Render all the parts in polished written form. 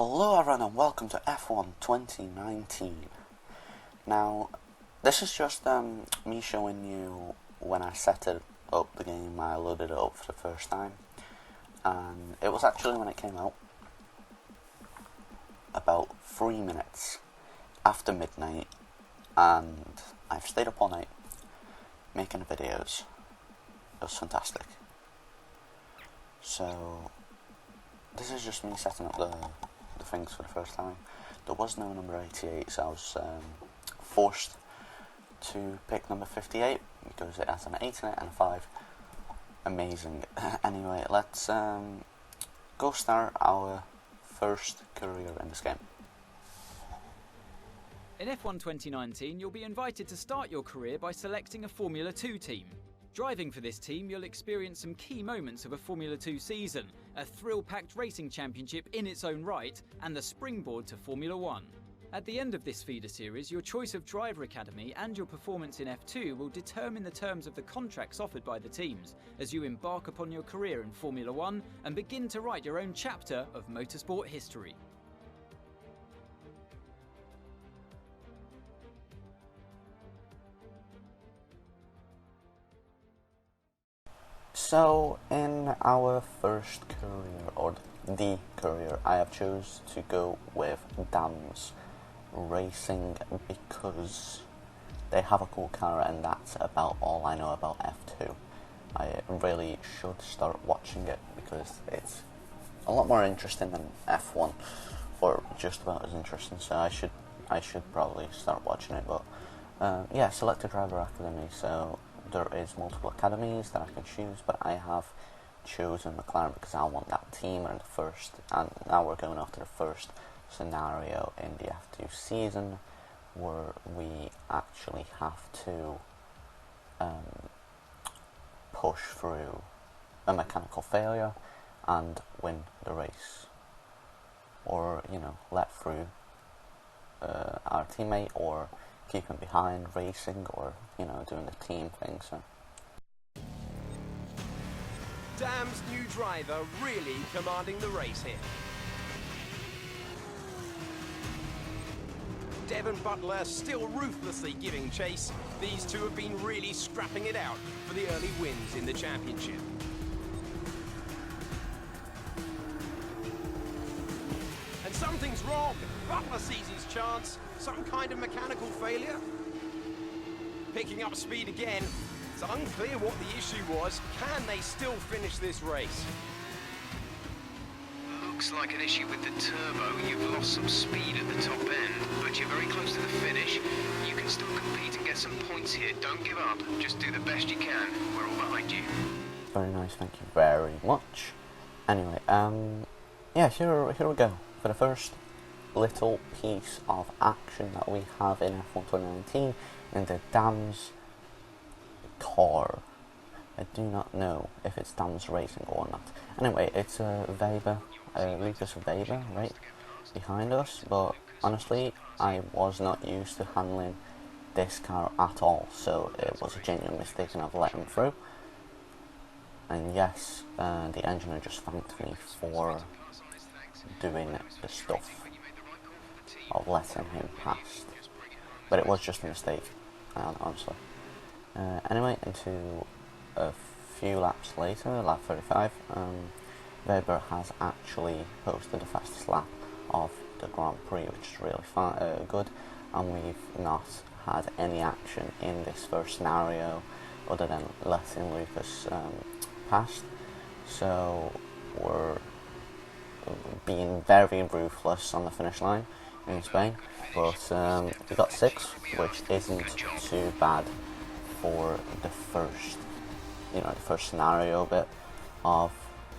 Hello everyone and welcome to F1 2019. Now, this is just me showing you when I set it up, the game. I loaded it up for the first time, and it was actually when it came out, about 3 minutes after midnight, and I've stayed up all night making videos. It was fantastic. So, this is just me setting up the things for the first time. There was no number 88, so I was forced to pick number 58 because it has an 8 in it and a 5. Amazing. Anyway, let's go start our first career in this game. In F1 2019, you'll be invited to start your career by selecting a Formula 2 team. Driving for this team, you'll experience some key moments of a Formula 2 season, a thrill-packed racing championship in its own right, and the springboard to Formula 1. At the end of this feeder series, your choice of driver academy and your performance in F2 will determine the terms of the contracts offered by the teams as you embark upon your career in Formula 1 and begin to write your own chapter of motorsport history. So, in our first career, or the career, I have chose to go with Dams Racing because they have a cool car, and that's about all I know about F2. I really should start watching it because it's a lot more interesting than F1, or just about as interesting. So I should probably start watching it. But yeah, select a driver academy. So there is multiple academies that I can choose, but I have chosen McLaren because I want that team in the first, and now we're going off to the first scenario in the F2 season where we actually have to push through a mechanical failure and win the race, or let through our teammate, or keep him behind racing, or doing the team thing. So Dam's new driver really commanding the race here. Devon Butler still ruthlessly giving chase. These two have been really scrapping it out for the early wins in the championship. And something's wrong. Butler sees his chance. Some kind of mechanical failure. Picking up speed again. It's unclear what the issue was. Can they still finish this race? Looks like an issue with the turbo. You've lost some speed at the top end, but you're very close to the finish. You can still compete and get some points here. Don't give up. Just do the best you can. We're all behind you. very nice, thank you very much. Anyway, yeah, here we go for the first little piece of action that we have in F1 2019 in the Dams car. I do not know if it's Dams Racing or not. Anyway, it's Weber, Lucas Weber right behind us, but honestly I was not used to handling this car at all, so it was a genuine mistake and I've let him through. And yes, the engineer just thanked me for doing the stuff of letting him past, but it was just a mistake, honestly. Anyway, into a few laps later, lap 35, Weber has actually posted the fastest lap of the Grand Prix, which is really good, and we've not had any action in this first scenario other than letting Lucas past, so we're being very ruthless on the finish line in Spain, but we got 6, which isn't too bad for the first, the first scenario bit of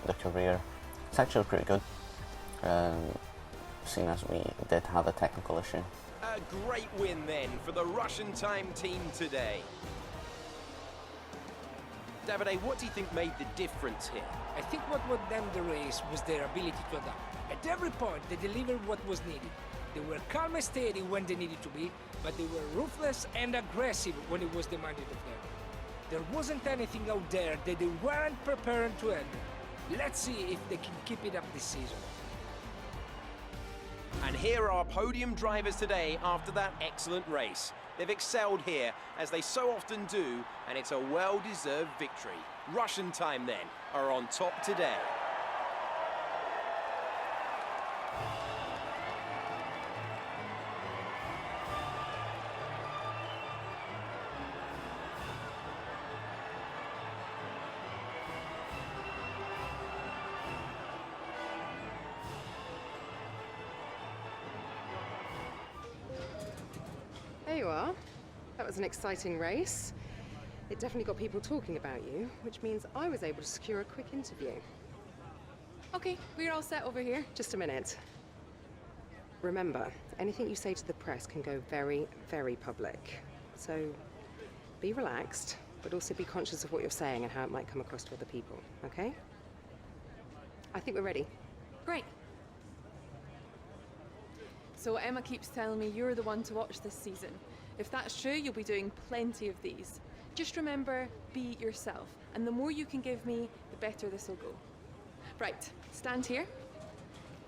the career. It's actually pretty good, seeing as we did have a technical issue. A great win then for the Russian time team today. Davide, what do you think made the difference here? I think what won them the race was their ability to adapt. At every point, they delivered what was needed. They were calm and steady when they needed to be, but they were ruthless and aggressive when it was demanded of them. There wasn't anything out there that they weren't prepared to handle. Let's see if they can keep it up this season. And here are our podium drivers today after that excellent race. They've excelled here, as they so often do, and it's a well-deserved victory. Russian Time, then, are on top today. There you are. That was an exciting race. It definitely got people talking about you, which means I was able to secure a quick interview. Okay, we're all set over here. Just a minute. Remember, anything you say to the press can go very, very public. So be relaxed, but also be conscious of what you're saying and how it might come across to other people, okay? I think we're ready. Great. So Emma keeps telling me you're the one to watch this season. If that's true, you'll be doing plenty of these. Just remember, be yourself. And the more you can give me, the better this will go. Right, stand here.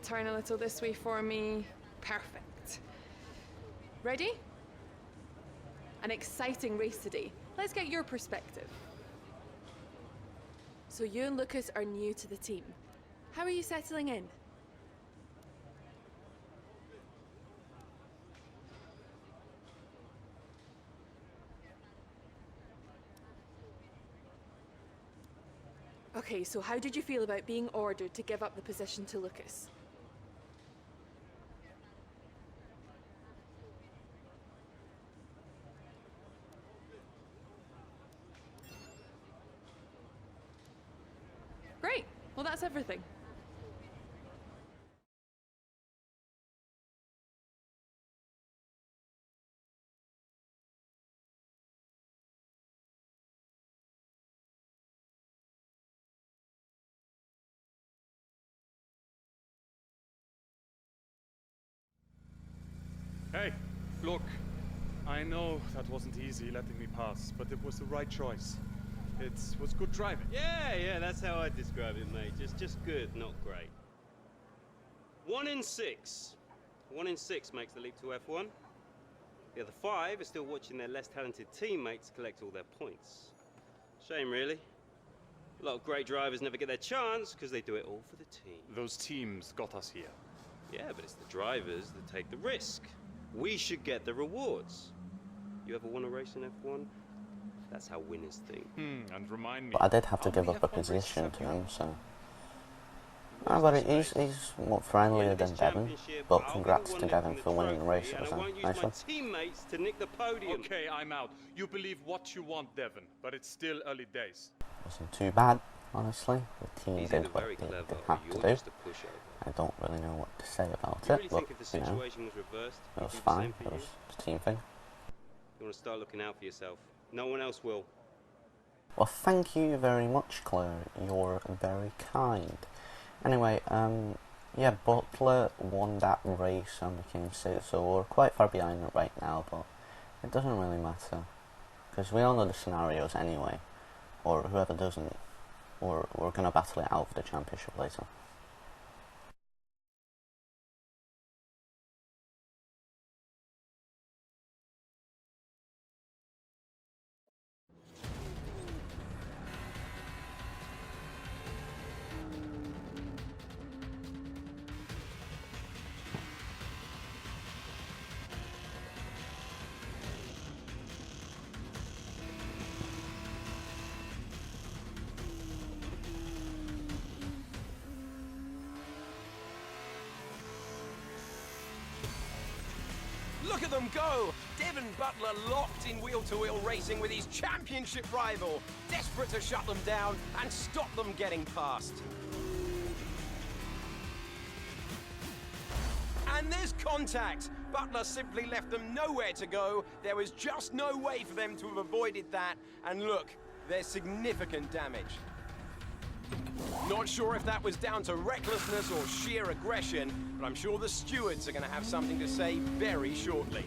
Turn a little this way for me. Perfect. Ready? An exciting race today. Let's get your perspective. So you and Lucas are new to the team. How are you settling in? Okay, so how did you feel about being ordered to give up the position to Lucas? Great. Well, that's everything. Hey, look, I know that wasn't easy letting me pass, but it was the right choice. It was good driving. Yeah, that's how I describe it, mate. Just good, not great. 1 in 6. 1 in 6 makes the leap to F1. The other 5 are still watching their less talented teammates collect all their points. Shame, really. A lot of great drivers never get their chance because they do it all for the team. Those teams got us here. Yeah, but it's the drivers that take the risk. We should get the rewards. You ever won a race in F1? That's how winners think. And remind me. But I did have to give up a position to him, so. But he's more friendlier than Devon. But congrats to Devon for winning the race. It was a nice one. Teammates to nick the podium. Okay, I'm out. You believe what you want, Devon, but it's still early days. Wasn't too bad, honestly. The team did what they had to do. I don't really know what to say about it, but, you know, it was fine. It was a team thing. You want to start looking out for yourself. No one else will. Well, thank you very much, Claire. You're very kind. Anyway, yeah, Butler won that race on the King 6, so we're quite far behind it right now, but it doesn't really matter. Because we all know the scenarios anyway, or whoever doesn't, we're going to battle it out for the championship later. Look at them go! Devon Butler locked in wheel-to-wheel racing with his championship rival, desperate to shut them down and stop them getting past. And there's contact. Butler simply left them nowhere to go. There was just no way for them to have avoided that. And look, there's significant damage. Not sure if that was down to recklessness or sheer aggression, but I'm sure the stewards are going to have something to say very shortly.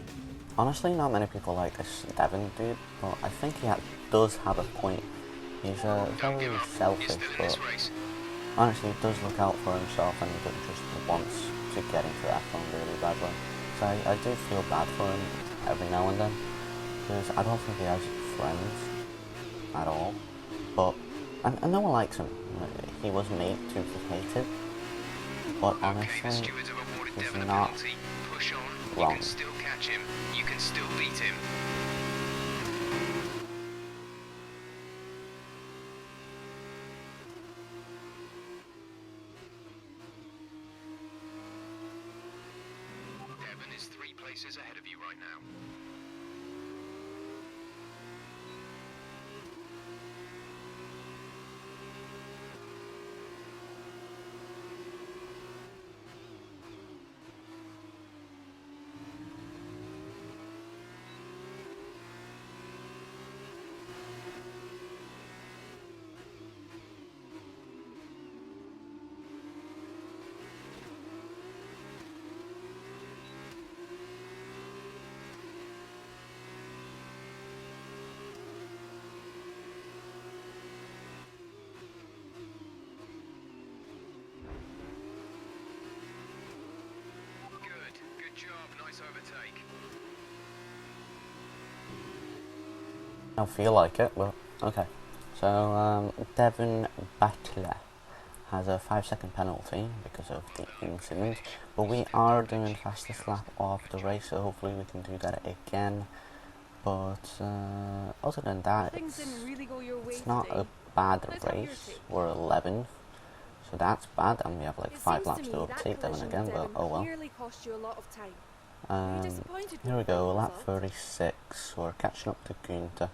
Honestly, not many people like this Devon dude, but I think he does have a point. He's very selfish, but honestly, he does look out for himself and he just wants to get into that phone really badly. So I do feel bad for him every now and then, because I don't think he has friends at all. But and no one likes him. He was made to be hated. But honestly, he's not Push on. You wrong. can still catch him. You can still beat him. Devon is 3 places ahead of you right now. Good job, nice overtake. I don't feel like it, but okay. So Devon Butler has a 5-second penalty because of the incident, but we are doing fastest lap of the race, so hopefully we can do that again. But other than that, Things didn't really go your way it's not today. a bad Let's have your race. take. We're 11th, so that's bad, and we have like It 5 seems laps to to me that overtake Devon collision again, with but Devon oh well. clearly cost you a lot of time. Were you disappointed with Here we the go, final lap result? 36, we're catching up to Günther.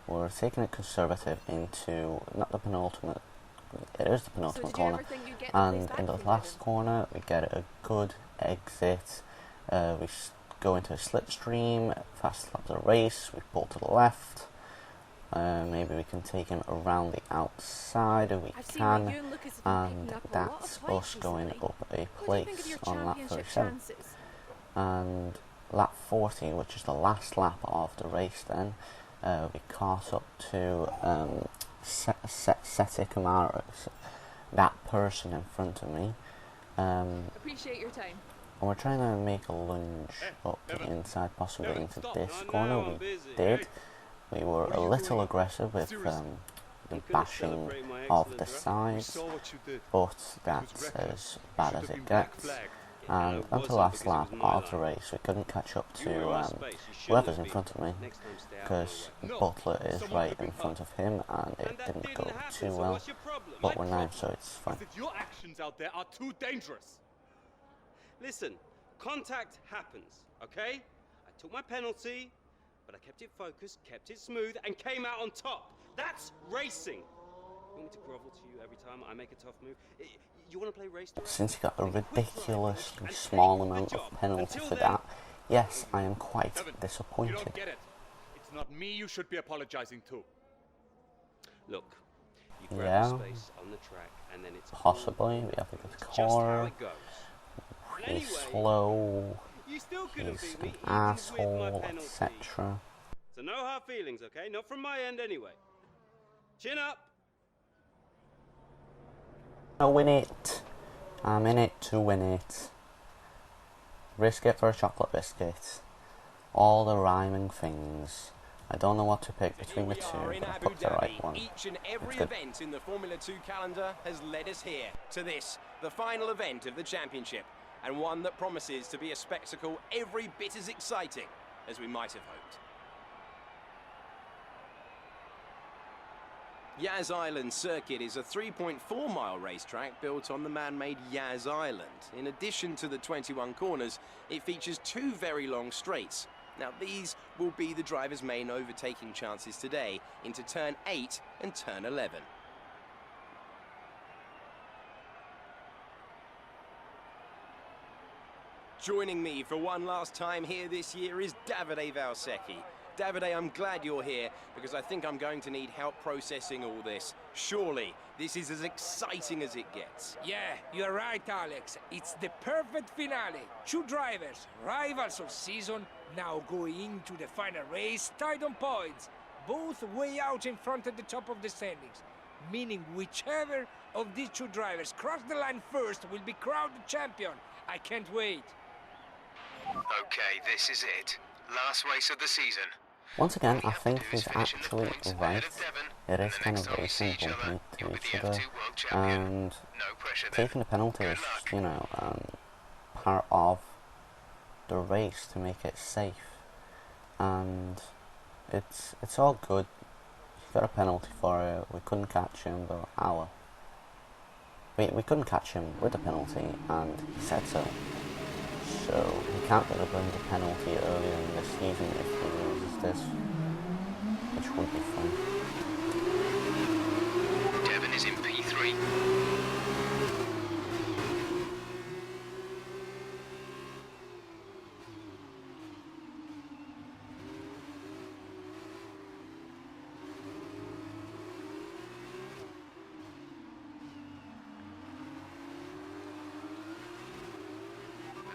We're taking it conservative into, not the penultimate, it is the So penultimate did you corner, ever think you'd get the place and back in the from last Devon? corner we get a good exit. We go into a slipstream, fast lap of the race, we pull to the left. Maybe we can take him around the outside if we I've seen that can, you and Lucas have been and picking up a lot that's of points us going recently. up a What do you think of place your on lap championship 37. chances? And lap 40, which is the last lap of the race, then we caught up to Seti Kamaros, that person in front of me, and Appreciate your time. we're trying to make a lunge up the inside, possibly into this corner. We did. We were a little aggressive with the bashing of the sides, but that's as bad as it gets. And on the last lap of the race, we couldn't catch up to whoever's in front of me, because Butler is right in front of him, and it didn't go too well. But we're 9th, so it's fine. Your actions out there are too dangerous. Listen, contact happens, okay? I took my penalty, but I kept it focused, kept it smooth, and came out on top. That's racing. You want me to grovel to you every time I make a tough move? You want to play race? Since he got a ridiculously small amount of penalty for that, yes, I am quite Devon, you disappointed. don't get it. It's not me you should be apologizing to. Look, you grab Yeah. the space on the track, and then it's Possibly, we have a good just how car, it goes. he's Anyway, slow, you still couldn't he's beat me an even with my asshole, penalty. etc. So no hard feelings, okay? Not from my end anyway. Chin up. I win it. I'm in it to win it. Risk it for a chocolate biscuit. All the rhyming things. I don't know what to pick between the Here two, we are in but I Abu picked the right Dhabi. one. Each and every good. event in the Formula 2 calendar has led us here, to this, the final event of the championship, and one that promises to be a spectacle every bit as exciting as we might have hoped. Yas Island Circuit is a 3.4-mile racetrack built on the man-made Yas Island. In addition to the 21 corners, it features 2 very long straights. Now, these will be the driver's main overtaking chances today into turn 8 and turn 11. Joining me for one last time here this year is Davide Valsecchi. Davide, I'm glad you're here because I think I'm going to need help processing all this. Surely, this is as exciting as it gets. Yeah, you're right, Alex. It's the perfect finale. 2 drivers, rivals of season, now going into the final race, tied on points. Both way out in front at the top of the standings, meaning whichever of these two drivers cross the line first will be crowned champion. I can't wait. Okay, this is it. Last race of the season. Once again, I think he's actually right. It is kind of racing bumping to each other, and taking the penalty is, you know, part of the race to make it safe, and it's all good. He got a penalty for it. We couldn't catch him, but we couldn't catch him with a penalty, and he said so. So he can't really bring the penalty earlier in the season if he loses this, which would be fun. Devon is in P3.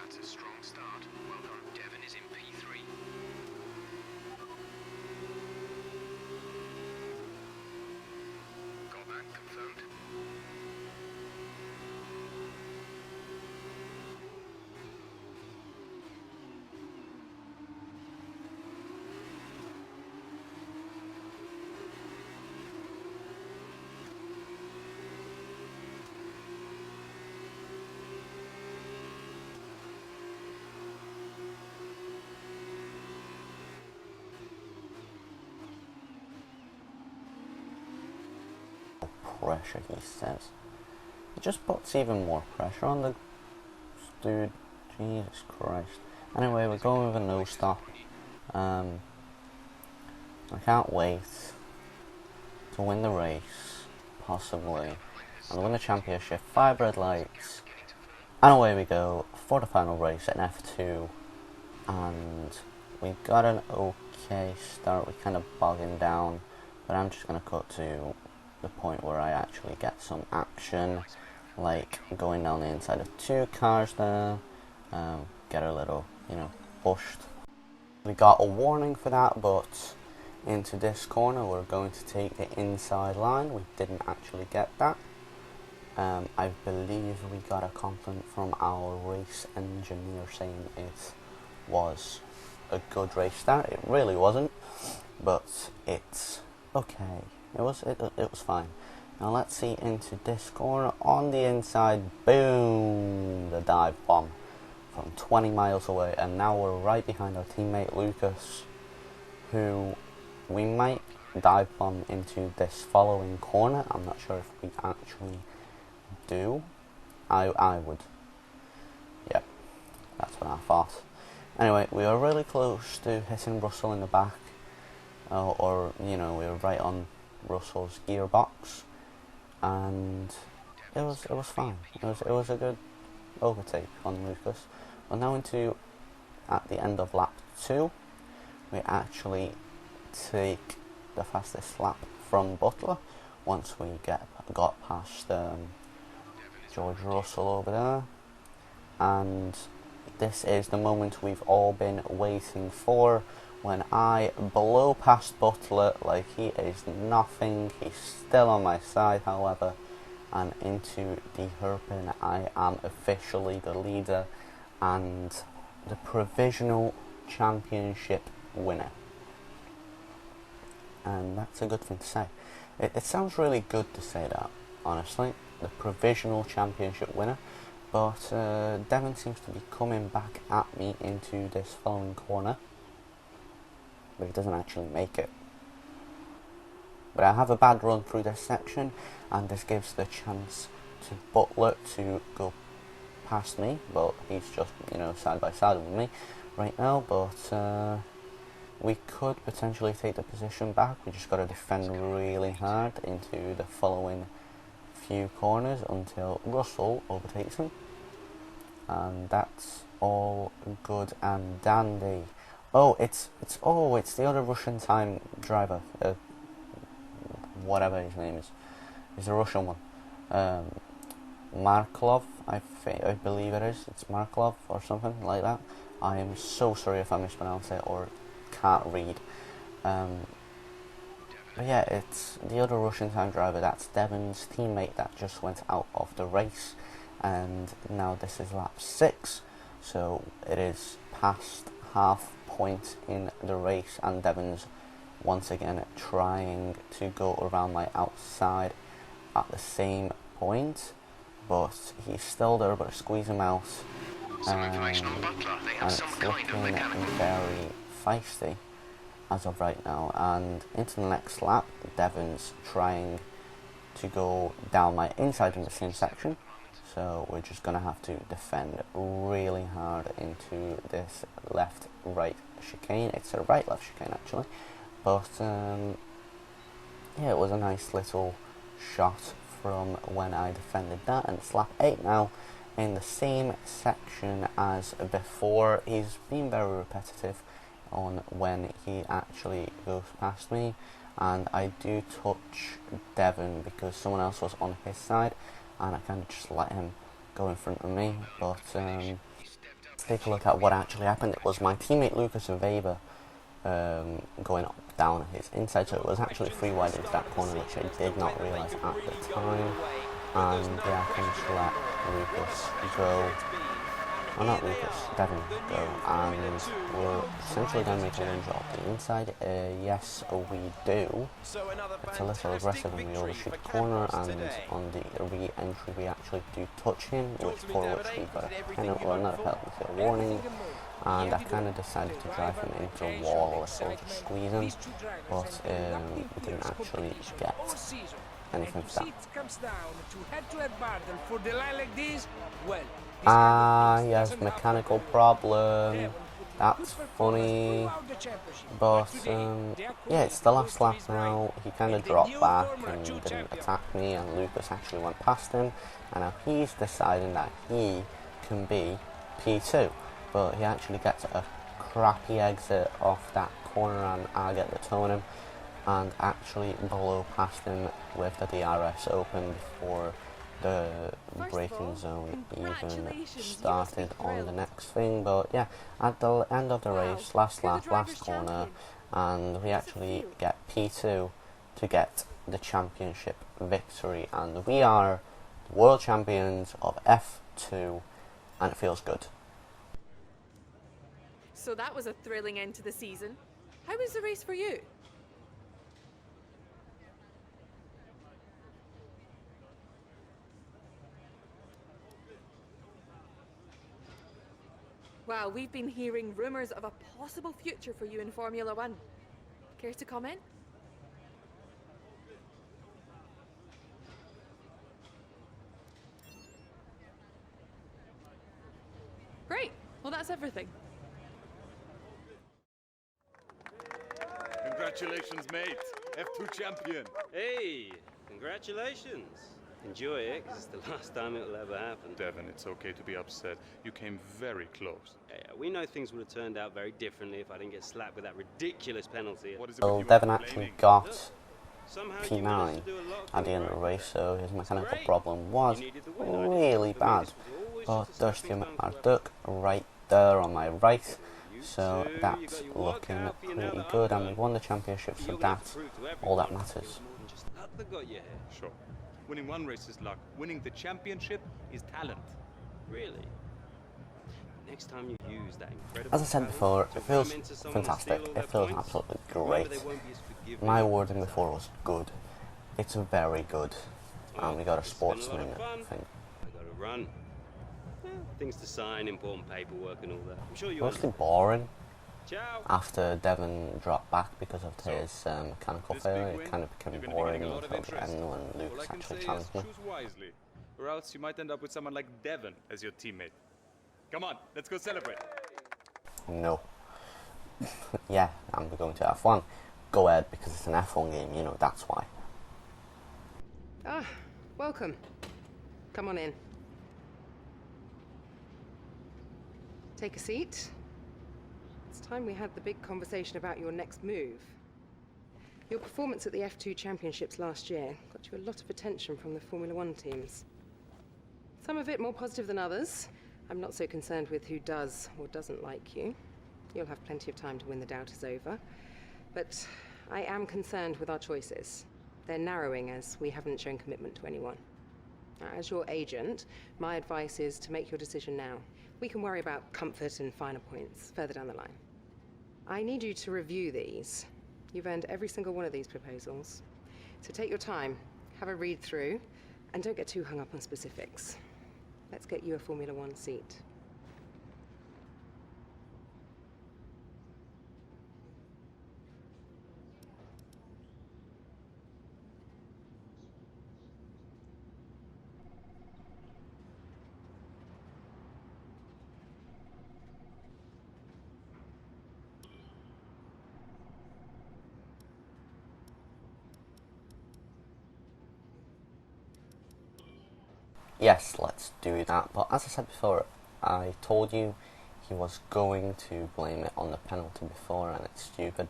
That's a strong start. Well done. Devon is in P3. Got that confirmed. Pressure, he says. It just puts even more pressure on the dude. Jesus Christ. Anyway, we're going with a no stop. I can't wait to win the race, possibly, and win the championship. 5 red lights, and away we go for the final race at F2. And we got an okay start. We kind of bogging down, but I'm just gonna cut to the point where I actually get some action, like going down the inside of 2 cars there, get a little, you know, pushed. We got a warning for that, but into this corner we're going to take the inside line. We didn't actually get that. I believe we got a compliment from our race engineer saying it was a good race start. It really wasn't, but it's okay. It was fine. Now let's see into this corner on the inside. Boom! The dive bomb from 20 miles away, and now we're right behind our teammate Lucas, who we might dive bomb into this following corner. I'm not sure if we actually do. I would. Yep, that's what I thought. Anyway, we were really close to hitting Russell in the back, or you know, we were right on Russell's gearbox, and it was fine. It was a good overtake on Lucas. We're now into at the end of lap 2. We actually take the fastest lap from Butler once we got past George Russell over there, and this is the moment we've all been waiting for, when I blow past Butler like he is nothing. He's still on my side, however, and into the hairpin. I am officially the leader and the provisional championship winner. And that's a good thing to say. It sounds really good to say that, honestly. The provisional championship winner. But Devon seems to be coming back at me into this following corner, but he doesn't actually make it. But I have a bad run through this section, and this gives the chance to Butler to go past me, but he's just, you know, side by side with me right now. But we could potentially take the position back. We just got to defend really hard into the following few corners until Russell overtakes him, and that's all good and dandy. Oh, it's the other Russian time driver, whatever his name is. He's a Russian one. Marklov, I believe it is. It's Marklov or something like that. I am so sorry if I mispronounce it or can't read. But yeah, it's the other Russian time driver, that's Devon's teammate that just went out of the race, and now this is lap 6, so it is past half point in the race, and Devon's once again trying to go around my outside at the same point, but he's still there, but I squeeze him out. Some information on Butler. They have And some it's kind of looking mechanical. very feisty as of right now, and into the next lap Devon's trying to go down my inside in the same section, so we're just gonna have to defend really hard into this left right chicane. It's a right left chicane actually, but yeah, it was a nice little shot from when I defended that, and it's lap 8 now in the same section as before. He's been very repetitive on when he actually goes past me, and I do touch Devon because someone else was on his side, and I kind of just let him go in front of me. But let's take a look at what actually happened. It was my teammate Lucas Weber going up down his inside, so it was actually free wide into that corner, which I did not realise at the time, and yeah, I can just let Lucas go. Oh, not Lucas, Devon go, and we're essentially going to make a run drop the inside. Yes, we do. It's a little aggressive, and we overshoot the corner, and on the re-entry we actually do touch him, for which we got a penalty, or not a penalty, a warning, and I kind of decided to drive him into a wall or just squeeze him, but we didn't actually get anything for that. Yes, mechanical problem. That's funny. But yeah, it's the last lap now. He kind of dropped back and didn't attack me, and Lucas actually went past him, and now he's deciding that he can be P2, but he actually gets a crappy exit off that corner, and I get the toe on him and actually blow past him with the DRS open before the braking zone even started on the next thing. But yeah, at the end of the race, last lap, last corner, and we actually get P2 to get the championship victory, and we are world champions of F2, and it feels good. So that was a thrilling end to the season. How was the race for you? Wow, we've been hearing rumours of a possible future for you in Formula One. Care to comment? Great. Well, that's everything. Congratulations, mate. F2 champion. Hey, congratulations. Enjoy it, because it's the last time it'll ever happen. Devon, it's okay to be upset. You came very close. Yeah, we know things would have turned out very differently if I didn't get slapped with that ridiculous penalty. What is it So with you Devon and actually blaming? got Somehow you managed P9 to do a lot at the end of the right. race, so his mechanical Great. problem was You needed the win. I didn't. really For me, bad. this was always But just a there's stepping the stone to Marduk right there on my right, You so two, you that's got your work looking out for you now pretty that good, I'm and we done. won the championship, so You're gonna have that's to prove to all that everyone matters. it was more than just luck that got you here. Sure. Winning one race is luck. Winning the championship is talent. Really? Next time you use that incredible As I said talent before, to it feels ram into someone and fantastic. steal all their It feels points, absolutely remember great. they won't be as forgiving My as wording that. before was good. It's very good. And we got a It's been a lot of sportsman fun. thing. I gotta run. Well, things to sign, important paperwork and all that. I'm sure you Mostly understand. boring. Ciao. After Devon dropped back because of his mechanical This failure, big it win, kind of became you're gonna be boring getting a lot of until the interest. end when All Lucas I can actually say challenged me. is choose wisely, or else you might end up with someone like Devon as your teammate. Come on, let's go celebrate. No. Yeah, I'm going to F1. Go ahead, because it's an F1 game, you know, that's why. Ah, welcome. Come on in. Take a seat. It's time we had the big conversation about your next move. Your performance at the F2 Championships last year got you a lot of attention from the Formula One teams. Some of it more positive than others. I'm not so concerned with who does or doesn't like you. You'll have plenty of time to win the doubt is over. But I am concerned with our choices. They're narrowing as we haven't shown commitment to anyone. As your agent, my advice is to make your decision now. We can worry about comfort and finer points further down the line. I need you to review these. You've earned every single one of these proposals. So take your time, have a read through, and don't get too hung up on specifics. Let's get you a Formula One seat. Yes, let's do that. But as I said before, I told you he was going to blame it on the penalty before, and it's stupid.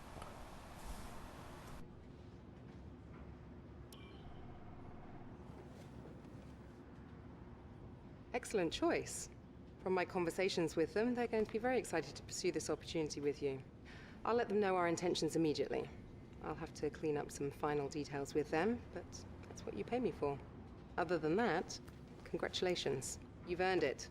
Excellent choice. From my conversations with them, they're going to be very excited to pursue this opportunity with you. I'll let them know our intentions immediately. I'll have to clean up some final details with them, but that's what you pay me for. Other than that, congratulations. You've earned it.